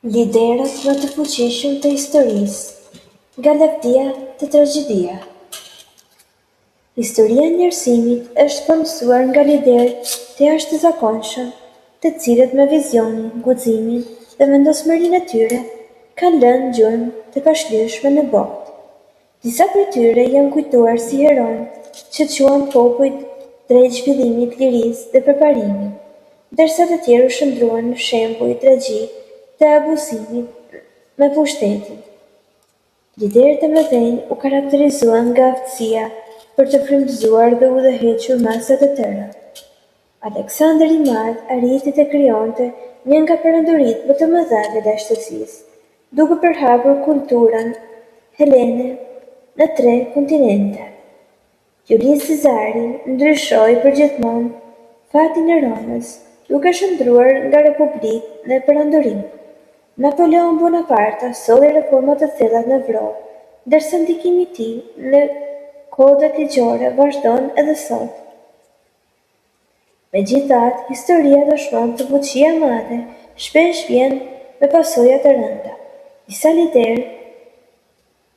Liderët më të fuqishëm të historisë, nga lavdia te tragjedia. Historia e njerëzimit është përmbësuar nga liderë të jashtëzakonshëm, të cilët me vizionin, guximin dhe vendosmërinë e tyre kanë lënë gjurmë të pashlyeshme në botë. Disa prej tyre janë kujtuar si heronë që quan popujt drejt zhvillimit të lirisë dhe përparimit, ndërsa të tjerë shndruan në shembuj tragjik të abuzimit me pushtetin. Liderët e mëdhenj u karakterizuan nga aftësia për të frymëzuar dhe udhëhequr masa të tëra. Aleksandër i Madh arriti të krijonte një nga perandoritë më të mëdha të dashtësisë, duke përhapur kulturën helene në 3 kontinente. Julius Cezari ndryshoi përgjithmonë fatin e Romës, duke shndruar nga republikë në perandorim. Napoleon Bonaparte solli reforma të thella në Evropë, ndërsa ndikimi i tij në kodet ligjore vazhdon edhe sot. Megjithatë, historia dëshmon se fuqia e madhe shpesh vjen me pasoja të rënda. Disa liderë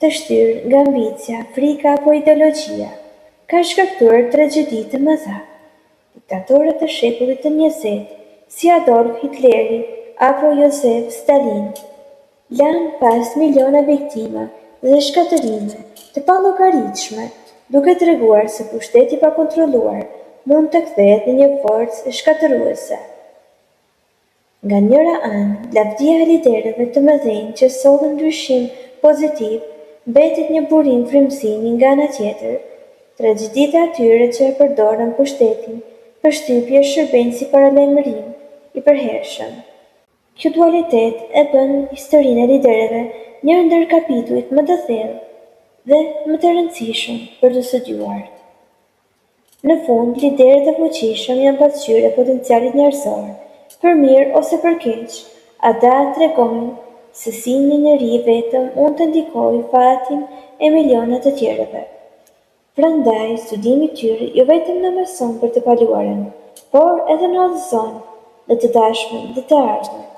të shtyrë nga ambicia, frika apo ideologjia kanë shkaktuar tragjedi të mëdha. Diktatorët e shekullit të 20, si Adolf Hitleri apo Josef Stalin, lanë pas miliona viktima dhe shkatërime të pallogaritshme, duke treguar se pushteti pa kontrolluar mund të kthehet në një forcë shkatëruese. Nga njëra anë, lavdia e liderëve të mëdhenj që sollën ndryshim pozitiv mbetet një burim frymëzimi, nga ana tjetër, tragjeditë e atyre që e përdorën pushtetin për shtypje shërbejnë si paralajmërim i përhershëm. Ky dualitet e bën historinë e liderëve një ndër kapitujt më të thellë dhe më të rëndësishëm për të studiuar. Në fund, liderët e fuqishëm janë pasqyrë e potencialit njerëzor, për mirë ose për keq. Ata tregojnë se si një njeri vetëm mund të ndikojë fatin e miliona të tjerëve. Prandaj, studimi i tyre jo vetëm na mëson për të kaluarën, por edhe na udhëzon në të tashmen dhe të ardhmen.